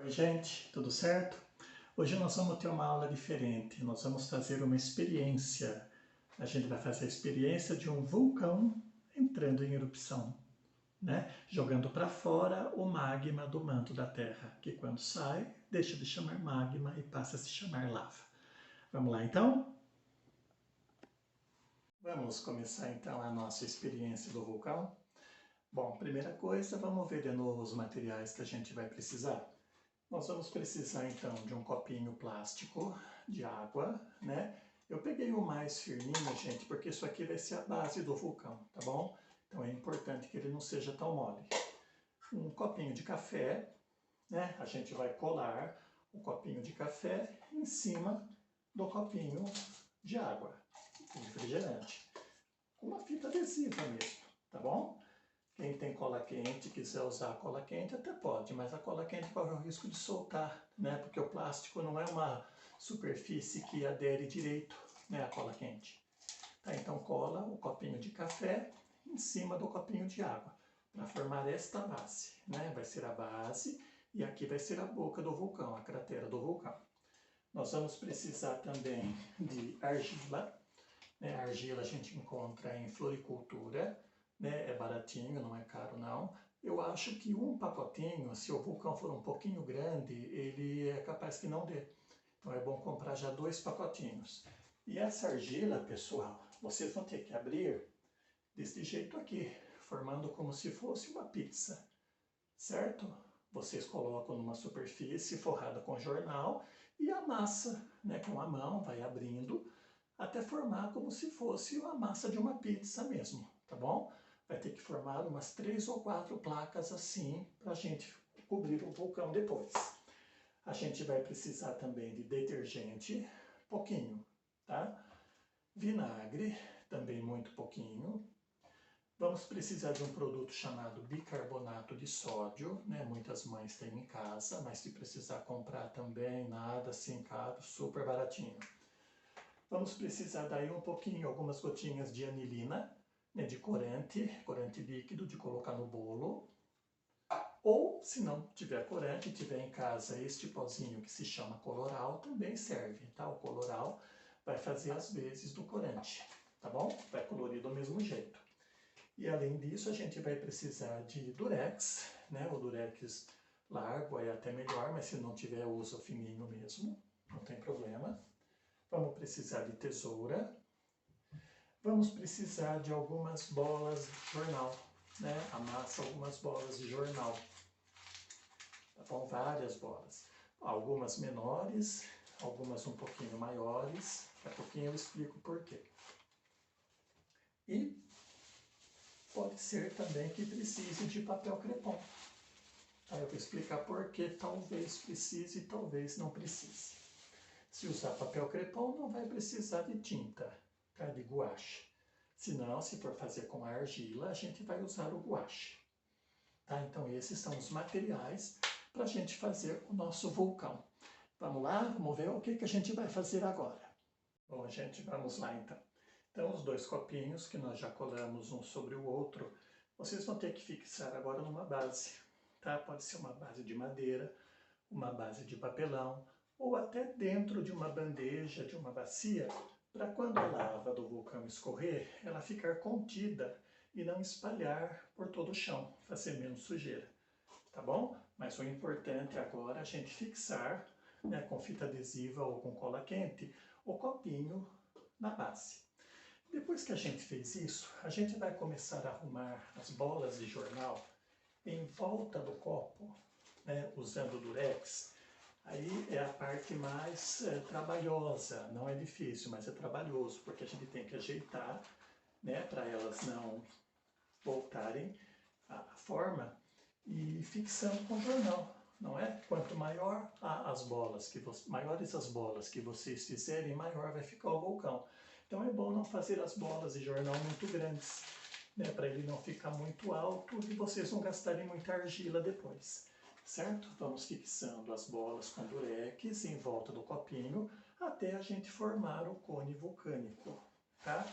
Oi gente, tudo certo? Hoje nós vamos ter uma aula diferente, nós vamos fazer uma experiência. A gente vai fazer a experiência de um vulcão entrando em erupção, né? Jogando para fora o magma do manto da Terra, que quando sai, deixa de chamar magma e passa a se chamar lava. Vamos lá então? Vamos começar então a nossa experiência do vulcão? Bom, primeira coisa, vamos ver de novo os materiais que a gente vai precisar. Nós vamos precisar então de um copinho plástico de água, né? Eu peguei o mais firminho, gente, porque isso aqui vai ser a base do vulcão, tá bom? Então é importante que ele não seja tão mole. Um copinho de café, né? A gente vai colar o copinho de café em cima do copinho de água, refrigerante, com uma fita adesiva mesmo, tá bom? Quem tem cola quente, quiser usar a cola quente, até pode, mas a cola quente corre o risco de soltar, né? Porque o plástico não é uma superfície que adere direito, né, à cola quente. Tá, então cola o copinho de café em cima do copinho de água, para formar esta base, né? Vai ser a base e aqui vai ser a boca do vulcão, a cratera do vulcão. Nós vamos precisar também de argila, né? A argila a gente encontra em floricultura, né? É baratinho, não é caro não. Eu acho que um pacotinho, se o vulcão for um pouquinho grande, ele é capaz que não dê. Então é bom comprar já 2 pacotinhos. E essa argila, pessoal, vocês vão ter que abrir desse jeito aqui, formando como se fosse uma pizza, certo? Vocês colocam numa superfície forrada com jornal e amassa, né, com a mão, vai abrindo, até formar como se fosse a massa de uma pizza mesmo, tá bom? Vai ter que formar umas 3 ou 4 placas assim, para a gente cobrir o vulcão depois. A gente vai precisar também de detergente, pouquinho, tá? Vinagre, também muito pouquinho. Vamos precisar de um produto chamado bicarbonato de sódio, né? Muitas mães têm em casa, mas se precisar comprar também, nada assim caro, super baratinho. Vamos precisar daí um pouquinho, algumas gotinhas de anilina, né, de corante líquido, de colocar no bolo. Ou, se não tiver corante, tiver em casa este pozinho que se chama coloral, também serve, tá? O coloral vai fazer as vezes do corante, tá bom? Vai colorir do mesmo jeito. E além disso, a gente vai precisar de durex, né? O durex largo é até melhor, mas se não tiver, usa o fininho mesmo, não tem problema. Vamos precisar de tesoura. Vamos precisar de algumas bolas de jornal, né? Amassa algumas bolas de jornal. Tá bom? Várias bolas. Algumas menores, algumas um pouquinho maiores. Daqui a pouquinho eu explico por quê. E pode ser também que precise de papel crepom. Aí eu vou explicar por que talvez precise e talvez não precise. Se usar papel crepom, não vai precisar de tinta, tá? De guache. Senão, se for fazer com argila, a gente vai usar o guache. Tá? Então, esses são os materiais para a gente fazer o nosso vulcão. Vamos lá? Vamos ver o que a gente vai fazer agora. Bom, gente, vamos lá então. Então, os 2 copinhos que nós já colamos um sobre o outro, vocês vão ter que fixar agora numa base. Tá? Pode ser uma base de madeira, uma base de papelão, ou até dentro de uma bandeja, de uma bacia, para quando a lava do vulcão escorrer, ela ficar contida e não espalhar por todo o chão, fazer menos sujeira, tá bom? Mas o importante agora é a gente fixar, né, com fita adesiva ou com cola quente, o copinho na base. Depois que a gente fez isso, a gente vai começar a arrumar as bolas de jornal em volta do copo, né, usando durex. Aí é a parte mais trabalhosa, não é difícil, mas é trabalhoso, porque a gente tem que ajeitar, né, para elas não voltarem à forma e fixando com jornal, não é? Quanto maior as bolas, maiores as bolas que vocês fizerem, maior vai ficar o vulcão. Então é bom não fazer as bolas de jornal muito grandes, né, para ele não ficar muito alto e vocês não gastarem muita argila depois. Certo? Vamos fixando as bolas com durex em volta do copinho até a gente formar o cone vulcânico, tá?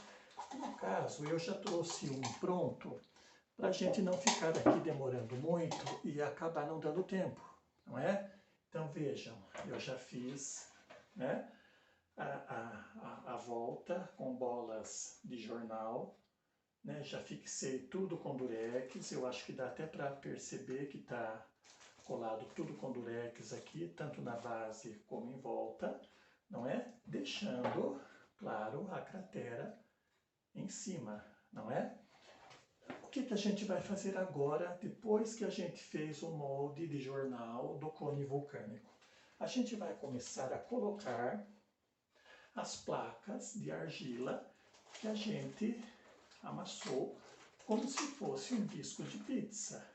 No caso, eu já trouxe um pronto para a gente não ficar aqui demorando muito e acabar não dando tempo, não é? vejam, eu já fiz, né, a volta com bolas de jornal, né, já fixei tudo com durex, eu acho que dá até para perceber que está colado tudo com durex aqui, tanto na base como em volta, não é? Deixando, claro, a cratera em cima, não é? O que a gente vai fazer agora, depois que a gente fez o molde de jornal do cone vulcânico? A gente vai começar a colocar as placas de argila que a gente amassou como se fosse um disco de pizza.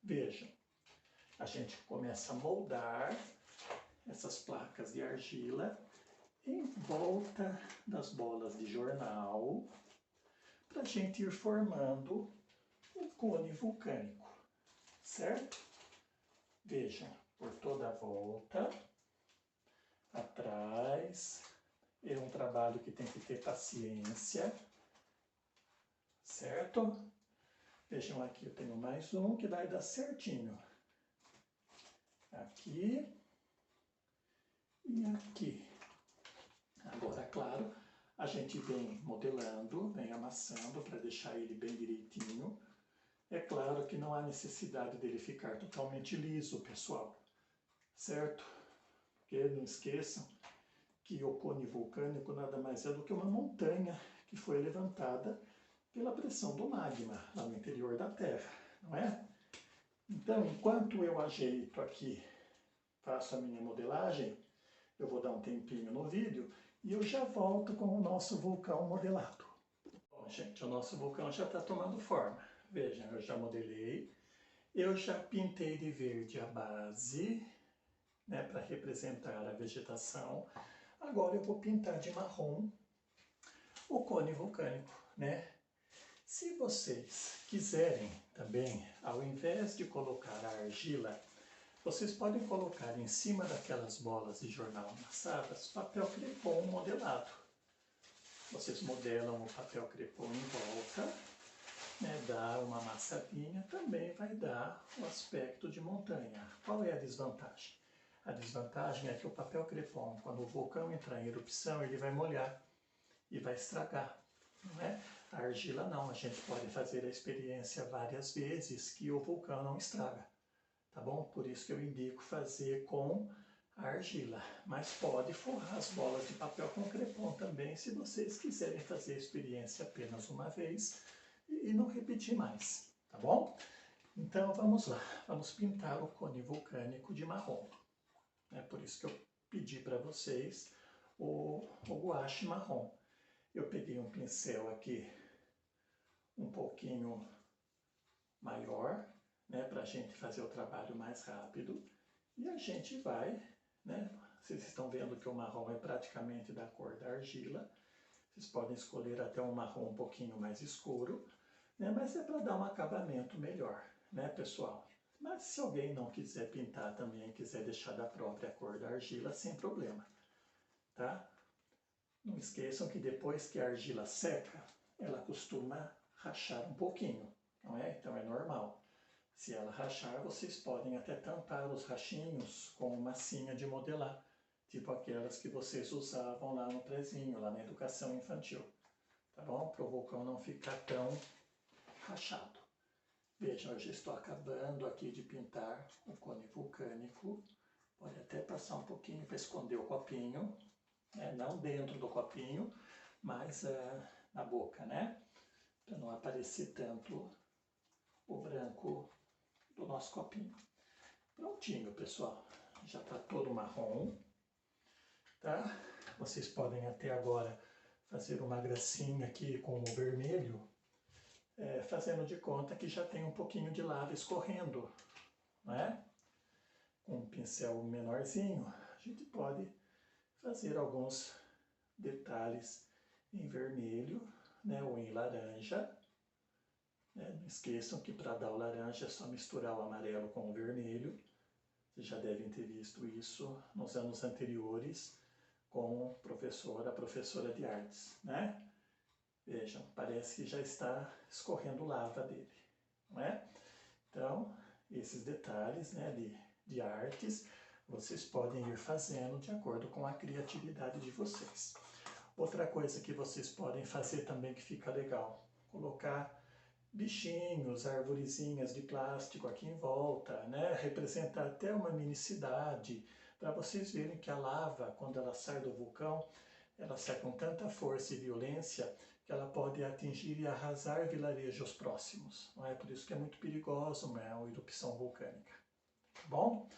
Vejam, a gente começa a moldar essas placas de argila em volta das bolas de jornal para a gente ir formando um cone vulcânico, certo? Vejam, por toda a volta, atrás, é um trabalho que tem que ter paciência, certo? Vejam aqui, eu tenho mais um que vai dar certinho. Aqui e aqui. Agora, claro, a gente vem modelando, vem amassando para deixar ele bem direitinho. É claro que não há necessidade dele ficar totalmente liso, pessoal, certo? Porque não esqueçam que o cone vulcânico nada mais é do que uma montanha que foi levantada pela pressão do magma lá no interior da Terra, não é? Então, enquanto eu ajeito aqui, faço a minha modelagem, eu vou dar um tempinho no vídeo e eu já volto com o nosso vulcão modelado. Bom, gente, o nosso vulcão já está tomando forma. Vejam, eu já modelei, eu já pintei de verde a base, né, para representar a vegetação. Agora eu vou pintar de marrom o cone vulcânico, né? Se vocês quiserem também, ao invés de colocar a argila, vocês podem colocar em cima daquelas bolas de jornal amassadas papel crepom modelado. Vocês modelam o papel crepom em volta, né, dá uma amassadinha, também vai dar o aspecto de montanha. Qual é a desvantagem? A desvantagem é que o papel crepom, quando o vulcão entrar em erupção, ele vai molhar e vai estragar, não é? A argila não, a gente pode fazer a experiência várias vezes que o vulcão não estraga, tá bom? Por isso que eu indico fazer com a argila, mas pode forrar as bolas de papel com crepom também, se vocês quiserem fazer a experiência apenas uma vez e não repetir mais, tá bom? Então vamos lá, vamos pintar o cone vulcânico de marrom. É por isso que eu pedi para vocês o guache marrom. Eu peguei um pincel aqui um pouquinho maior, né, para a gente fazer o trabalho mais rápido. E a gente vai, né, vocês estão vendo que o marrom é praticamente da cor da argila. Vocês podem escolher até um marrom um pouquinho mais escuro, né, mas é para dar um acabamento melhor, né, pessoal? Mas se alguém não quiser pintar também, quiser deixar da própria cor da argila, sem problema, tá? Não esqueçam que depois que a argila seca, ela costuma rachar um pouquinho, não é? Então é normal. Se ela rachar, vocês podem até tampar os rachinhos com massinha de modelar, tipo aquelas que vocês usavam lá no prezinho, lá na educação infantil, tá bom? Para o vulcão não ficar tão rachado. Vejam, eu já estou acabando aqui de pintar o cone vulcânico. Pode até passar um pouquinho para esconder o copinho, né? Não dentro do copinho, mas na boca, né? Para não aparecer tanto o branco do nosso copinho. Prontinho, pessoal. Já está todo marrom, tá? Vocês podem até agora fazer uma gracinha aqui com o vermelho, fazendo de conta que já tem um pouquinho de lava escorrendo, não é? Com um pincel menorzinho, a gente pode fazer alguns detalhes em vermelho, né, ou em laranja. Não esqueçam que para dar o laranja é só misturar o amarelo com o vermelho. Vocês já devem ter visto isso nos anos anteriores com a professora de artes, né? Vejam, parece que já está escorrendo lava dele, não é? Então, esses detalhes, né, de artes, Vocês podem ir fazendo de acordo com a criatividade de vocês. Outra coisa que vocês podem fazer também que fica legal, colocar bichinhos, arvorezinhas de plástico aqui em volta, né? Representar até uma mini cidade, para vocês verem que a lava, quando ela sai do vulcão, ela sai com tanta força e violência que ela pode atingir e arrasar vilarejos próximos. Não é por isso que é muito perigoso, né, uma erupção vulcânica. Tá bom?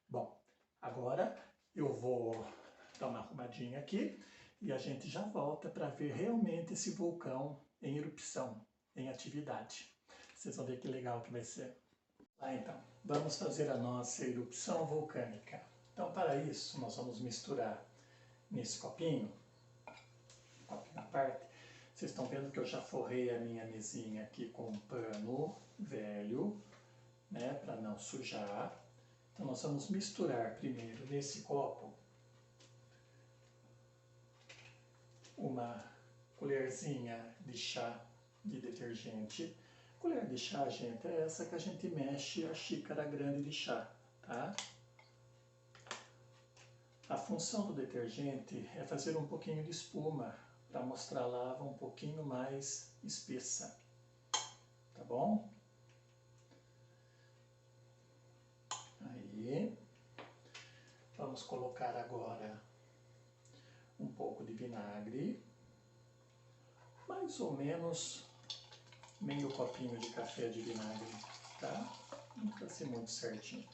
Bom, agora eu vou dar uma arrumadinha aqui e a gente já volta para ver realmente esse vulcão em erupção, em atividade. Vocês vão ver que legal que vai ser. Então, vamos fazer a nossa erupção vulcânica. Então, para isso, nós vamos misturar nesse copinho à parte. Vocês estão vendo que eu já forrei a minha mesinha aqui com um pano velho, né, para não sujar. Então nós vamos misturar primeiro nesse copo uma colherzinha de chá de detergente. Colher de chá, gente, é essa que a gente mexe a xícara grande de chá, tá? A função do detergente é fazer um pouquinho de espuma para mostrar a lava um pouquinho mais espessa, tá bom? Aí, vamos colocar agora um pouco de vinagre, mais ou menos meio copinho de café de vinagre, tá? Não precisa ser muito certinho.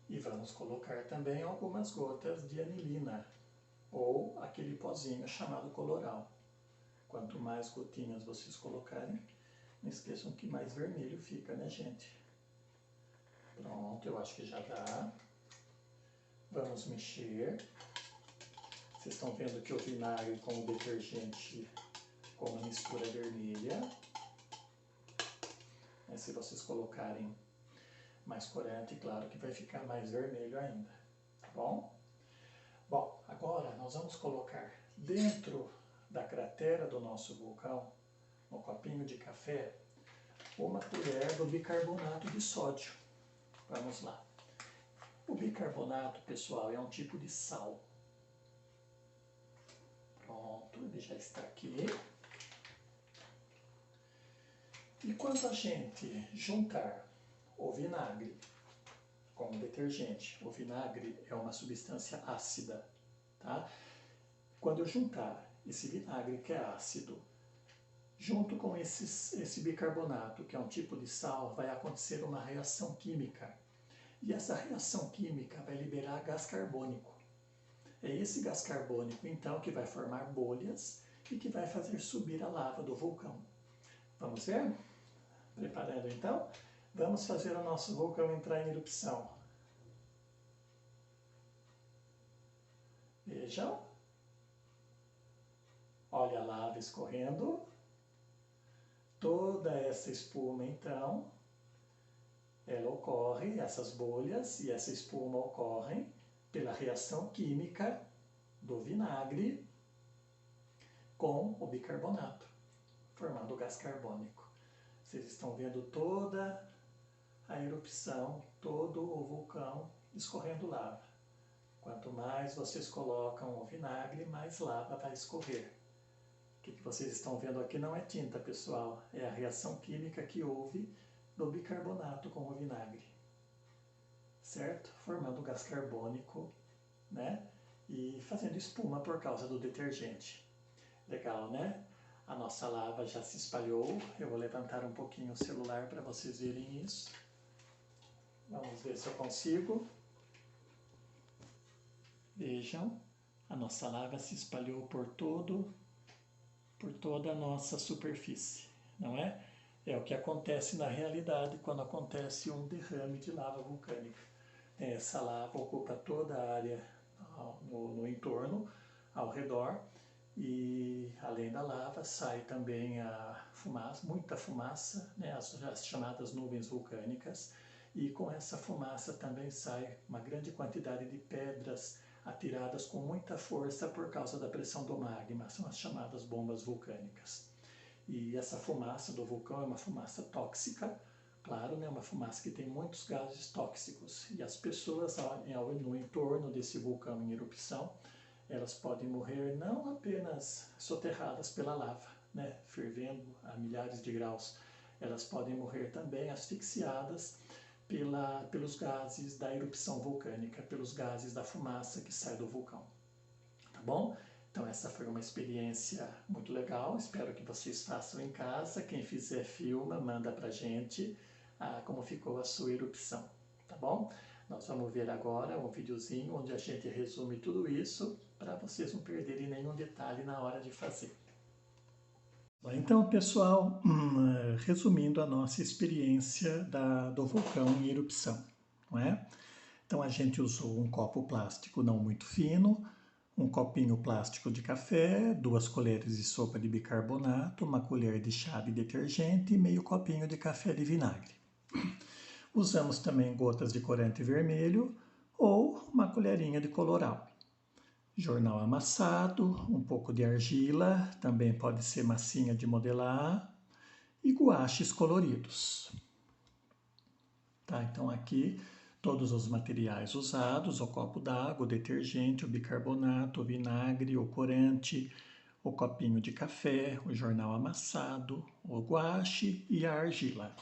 E vamos colocar também algumas gotas de anilina, ou aquele pozinho chamado coloral. Quanto mais gotinhas vocês colocarem, não esqueçam que mais vermelho fica, né, gente? Pronto, eu acho que já dá. Vamos mexer. Vocês estão vendo que o vinagre com o detergente com uma mistura vermelha. Se vocês colocarem mais corante, claro que vai ficar mais vermelho ainda, tá bom? Bom, agora nós vamos colocar dentro da cratera do nosso vulcão, no copinho de café, uma colher do bicarbonato de sódio. Vamos lá. O bicarbonato, pessoal, é um tipo de sal. Pronto, ele já está aqui. E quando a gente juntar o vinagre com o detergente, o vinagre é uma substância ácida, tá? Quando eu juntar esse vinagre que é ácido, junto com esse bicarbonato, que é um tipo de sal, vai acontecer uma reação química. E essa reação química vai liberar gás carbônico. É esse gás carbônico, então, que vai formar bolhas e que vai fazer subir a lava do vulcão. Vamos ver? Preparando, então? Vamos fazer o nosso vulcão entrar em erupção. Vejam. Olha a lava escorrendo. Toda essa espuma, então, ela ocorre, essas bolhas e essa espuma ocorrem pela reação química do vinagre com o bicarbonato, formando o gás carbônico. Vocês estão vendo toda a erupção, todo o vulcão escorrendo lava. Quanto mais vocês colocam o vinagre, mais lava vai escorrer. O que vocês estão vendo aqui não é tinta, pessoal, é a reação química que houve do bicarbonato com o vinagre, certo? Formando gás carbônico, né? E fazendo espuma por causa do detergente. Legal, né? A nossa lava já se espalhou. Eu vou levantar um pouquinho o celular para vocês verem isso. Vamos ver se eu consigo. Vejam, a nossa lava se espalhou por toda a nossa superfície, não é? É o que acontece na realidade quando acontece um derrame de lava vulcânica. Essa lava ocupa toda a área no entorno, ao redor, e além da lava sai também a fumaça, muita fumaça, né, as chamadas nuvens vulcânicas, e com essa fumaça também sai uma grande quantidade de pedras atiradas com muita força por causa da pressão do magma, são as chamadas bombas vulcânicas. E essa fumaça do vulcão é uma fumaça tóxica, Claro, né, uma fumaça que tem muitos gases tóxicos e as pessoas no entorno desse vulcão em erupção, elas podem morrer não apenas soterradas pela lava, né, fervendo a milhares de graus, elas podem morrer também asfixiadas pelos gases da erupção vulcânica, pelos gases da fumaça que sai do vulcão. Tá bom? Então essa foi uma experiência muito legal, espero que vocês façam em casa. Quem fizer filma, manda pra gente como ficou a sua erupção, tá bom? Nós vamos ver agora um videozinho onde a gente resume tudo isso para vocês não perderem nenhum detalhe na hora de fazer. Então, pessoal, resumindo a nossa experiência do vulcão em erupção, não é? Então a gente usou um copo plástico não muito fino, um copinho plástico de café, 2 colheres de sopa de bicarbonato, uma colher de chá de detergente e meio copinho de café de vinagre. Usamos também gotas de corante vermelho ou uma colherinha de coloral. Jornal amassado, um pouco de argila, também pode ser massinha de modelar, e guaches coloridos. Tá, então aqui todos os materiais usados: o copo d'água, o detergente, o bicarbonato, o vinagre, o corante, o copinho de café, o jornal amassado, o guache e a argila.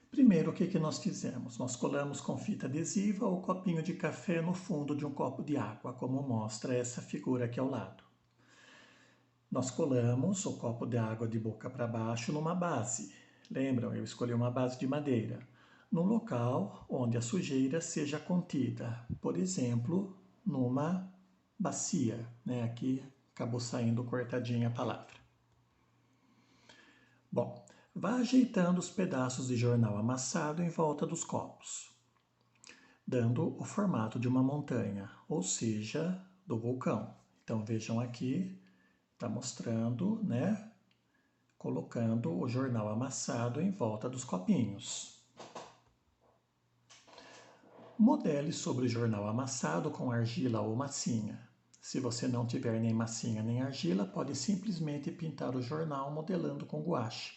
Primeiro, o que nós fizemos? Nós colamos com fita adesiva o copinho de café no fundo de um copo de água, como mostra essa figura aqui ao lado. Nós colamos o copo de água de boca para baixo numa base. Lembram, eu escolhi uma base de madeira, num local onde a sujeira seja contida, por exemplo, numa bacia, né? Aqui acabou saindo cortadinha a palavra. Bom, vá ajeitando os pedaços de jornal amassado em volta dos copos, dando o formato de uma montanha, ou seja, do vulcão. Então vejam aqui, está mostrando, né? Colocando o jornal amassado em volta dos copinhos. Modele sobre o jornal amassado com argila ou massinha. Se você não tiver nem massinha nem argila, pode simplesmente pintar o jornal modelando com guache,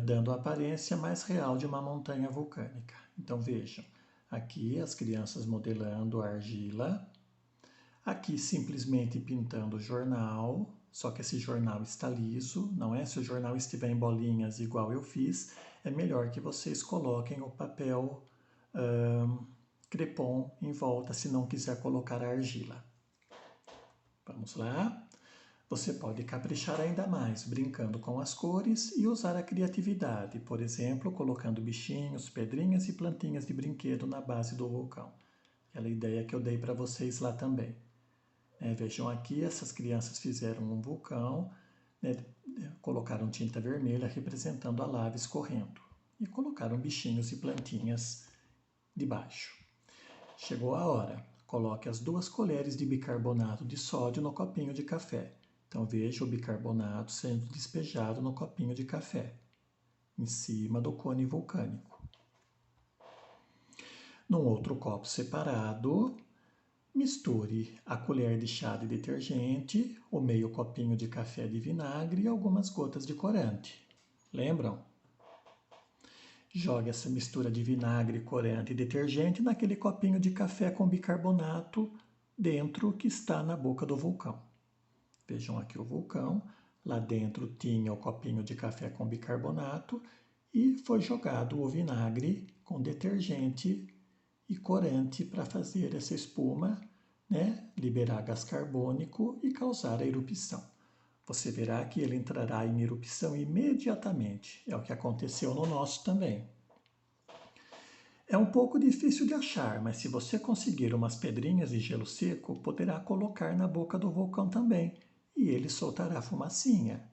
dando a aparência mais real de uma montanha vulcânica. Então vejam, aqui as crianças modelando a argila, aqui simplesmente pintando o jornal, só que esse jornal está liso, não é? Se o jornal estiver em bolinhas igual eu fiz, é melhor que vocês coloquem o papel crepom em volta, se não quiser colocar a argila. Vamos lá? Você pode caprichar ainda mais, brincando com as cores e usar a criatividade, por exemplo, colocando bichinhos, pedrinhas e plantinhas de brinquedo na base do vulcão. Aquela ideia que eu dei para vocês lá também. Vejam aqui, essas crianças fizeram um vulcão, né, colocaram tinta vermelha representando a lava escorrendo e colocaram bichinhos e plantinhas debaixo. Chegou a hora. Coloque as 2 colheres de bicarbonato de sódio no copinho de café. Então veja o bicarbonato sendo despejado no copinho de café, em cima do cone vulcânico. Num outro copo separado, misture a colher de chá de detergente, o meio copinho de café de vinagre e algumas gotas de corante. Lembram? Jogue essa mistura de vinagre, corante e detergente naquele copinho de café com bicarbonato dentro que está na boca do vulcão. Vejam aqui o vulcão, lá dentro tinha o copinho de café com bicarbonato e foi jogado o vinagre com detergente e corante para fazer essa espuma, né, liberar gás carbônico e causar a erupção. Você verá que ele entrará em erupção imediatamente. É o que aconteceu no nosso também. É um pouco difícil de achar, mas se você conseguir umas pedrinhas de gelo seco, poderá colocar na boca do vulcão também, e ele soltará fumacinha.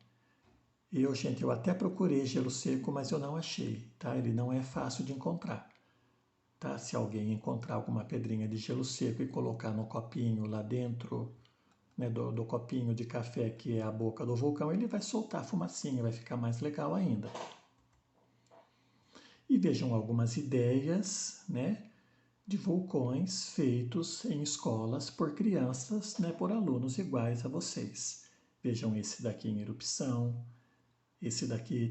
Gente, eu até procurei gelo seco, mas eu não achei, tá? Ele não é fácil de encontrar. Tá? Se alguém encontrar alguma pedrinha de gelo seco e colocar no copinho lá dentro, né, do copinho de café que é a boca do vulcão, ele vai soltar fumacinha, vai ficar mais legal ainda. E vejam algumas ideias, né, de vulcões feitos em escolas por crianças, né, por alunos iguais a vocês. Vejam esse daqui em erupção, esse daqui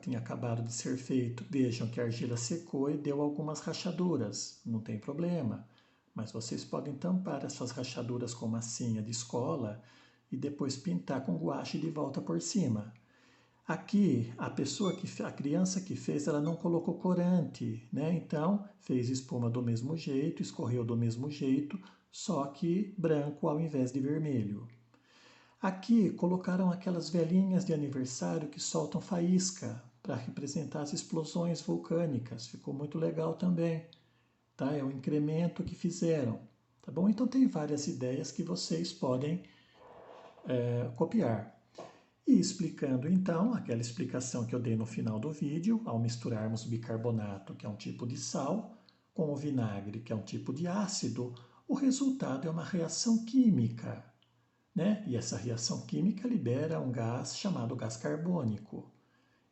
tinha acabado de ser feito. Vejam que a argila secou e deu algumas rachaduras, não tem problema. Mas vocês podem tampar essas rachaduras com massinha de escola e depois pintar com guache de volta por cima. Aqui, a criança que fez, ela não colocou corante, né? Então, fez espuma do mesmo jeito, escorreu do mesmo jeito, só que branco ao invés de vermelho. Aqui, colocaram aquelas velhinhas de aniversário que soltam faísca para representar as explosões vulcânicas. Ficou muito legal também, tá? É o incremento que fizeram, tá bom? Então, tem várias ideias que vocês podem copiar. E explicando então, aquela explicação que eu dei no final do vídeo, ao misturarmos bicarbonato, que é um tipo de sal, com o vinagre, que é um tipo de ácido, o resultado é uma reação química, né? E essa reação química libera um gás chamado gás carbônico.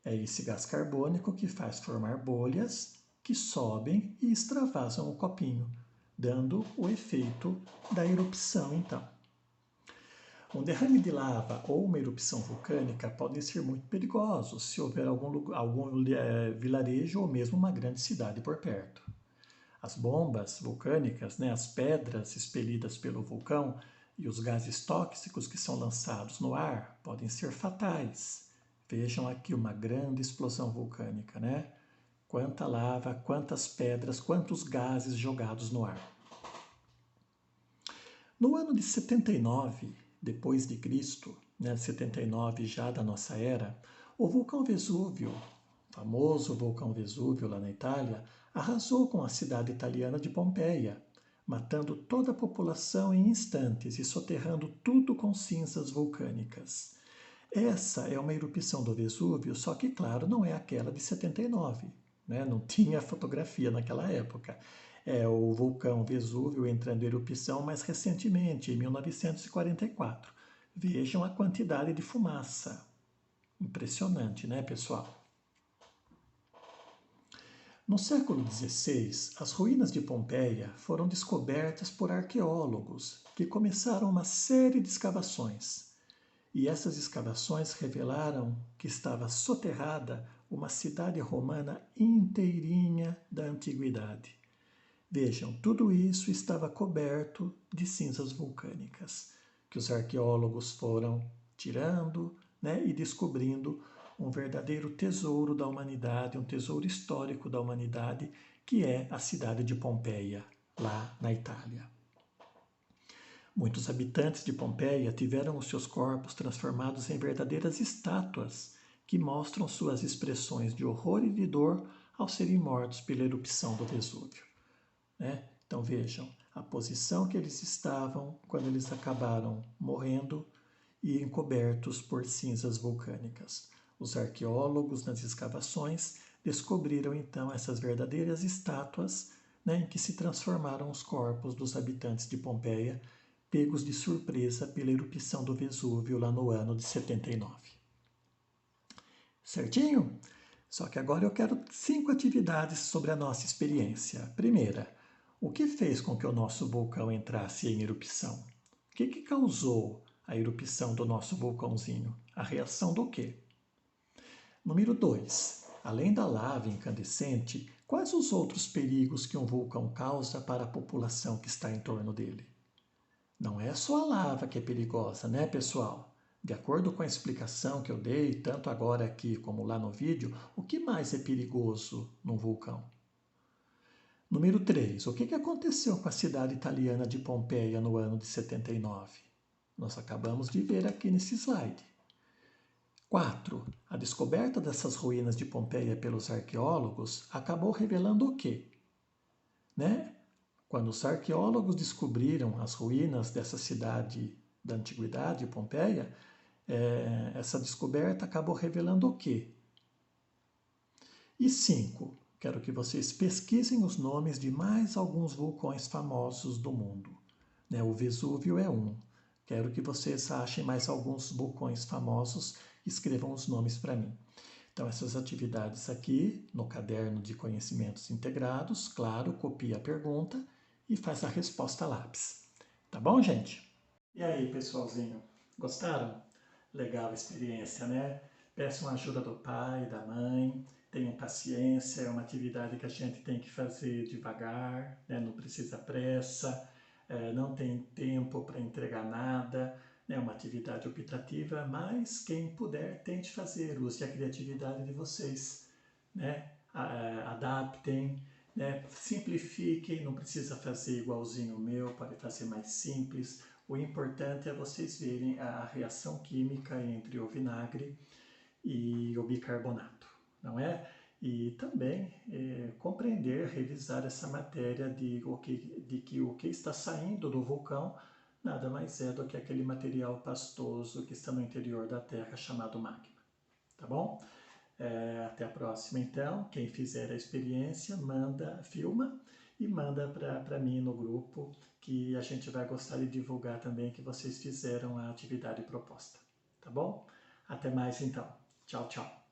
É esse gás carbônico que faz formar bolhas que sobem e extravasam o copinho, dando o efeito da erupção então. Um derrame de lava ou uma erupção vulcânica podem ser muito perigosos se houver algum vilarejo ou mesmo uma grande cidade por perto. As bombas vulcânicas, né, as pedras expelidas pelo vulcão e os gases tóxicos que são lançados no ar podem ser fatais. Vejam aqui uma grande explosão vulcânica, né? Quanta lava, quantas pedras, quantos gases jogados no ar. No ano de 79, depois de Cristo, né, 79 já da nossa era, o vulcão Vesúvio, o famoso vulcão Vesúvio lá na Itália, arrasou com a cidade italiana de Pompeia, matando toda a população em instantes e soterrando tudo com cinzas vulcânicas. Essa é uma erupção do Vesúvio, só que, claro, não é aquela de 79, né? Não tinha fotografia naquela época. É o vulcão Vesúvio entrando em erupção mais recentemente, em 1944. Vejam a quantidade de fumaça. Impressionante, né, pessoal? No século XVI, as ruínas de Pompeia foram descobertas por arqueólogos que começaram uma série de escavações. E essas escavações revelaram que estava soterrada uma cidade romana inteirinha da antiguidade. Vejam, tudo isso estava coberto de cinzas vulcânicas, que os arqueólogos foram tirando, né, e descobrindo um verdadeiro tesouro da humanidade, um tesouro histórico da humanidade, que é a cidade de Pompeia, lá na Itália. Muitos habitantes de Pompeia tiveram os seus corpos transformados em verdadeiras estátuas que mostram suas expressões de horror e de dor ao serem mortos pela erupção do Vesúvio. Né? Então vejam a posição que eles estavam quando eles acabaram morrendo e encobertos por cinzas vulcânicas. Os arqueólogos nas escavações descobriram então essas verdadeiras estátuas, né, em que se transformaram os corpos dos habitantes de Pompeia, pegos de surpresa pela erupção do Vesúvio lá no ano de 79. Certinho? Só que agora eu quero 5 atividades sobre a nossa experiência. Primeira, o que fez com que o nosso vulcão entrasse em erupção? O que causou a erupção do nosso vulcãozinho? A reação do quê? Número 2. Além da lava incandescente, quais os outros perigos que um vulcão causa para a população que está em torno dele? Não é só a lava que é perigosa, né, pessoal? De acordo com a explicação que eu dei, tanto agora aqui como lá no vídeo, o que mais é perigoso num vulcão? Número 3. O que aconteceu com a cidade italiana de Pompeia no ano de 79? Nós acabamos de ver aqui nesse slide. 4. A descoberta dessas ruínas de Pompeia pelos arqueólogos acabou revelando o quê? Né? Quando os arqueólogos descobriram as ruínas dessa cidade da antiguidade, Pompeia, essa descoberta acabou revelando o quê? E 5. Quero que vocês pesquisem os nomes de mais alguns vulcões famosos do mundo. Né? O Vesúvio é um. Quero que vocês achem mais alguns vulcões famosos e escrevam os nomes para mim. Então, essas atividades aqui no caderno de conhecimentos integrados, claro, copia a pergunta e faz a resposta a lápis. Tá bom, gente? E aí, pessoalzinho? Gostaram? Legal a experiência, né? peçam a ajuda do pai, da mãe, tenham paciência, é uma atividade que a gente tem que fazer devagar, né? Não precisa pressa, não tem tempo para entregar nada, é uma atividade optativa, mas quem puder, tente fazer, use a criatividade de vocês, né? Adaptem, né? Simplifiquem, não precisa fazer igualzinho o meu, pode fazer mais simples. O importante é vocês verem a reação química entre o vinagre e o bicarbonato, não é? E também compreender, revisar essa matéria de que o que está saindo do vulcão nada mais é do que aquele material pastoso que está no interior da Terra chamado magma, tá bom? Até a próxima então, quem fizer a experiência, filma e manda para mim no grupo, que a gente vai gostar de divulgar também que vocês fizeram a atividade proposta, tá bom? Até mais então, tchau, tchau!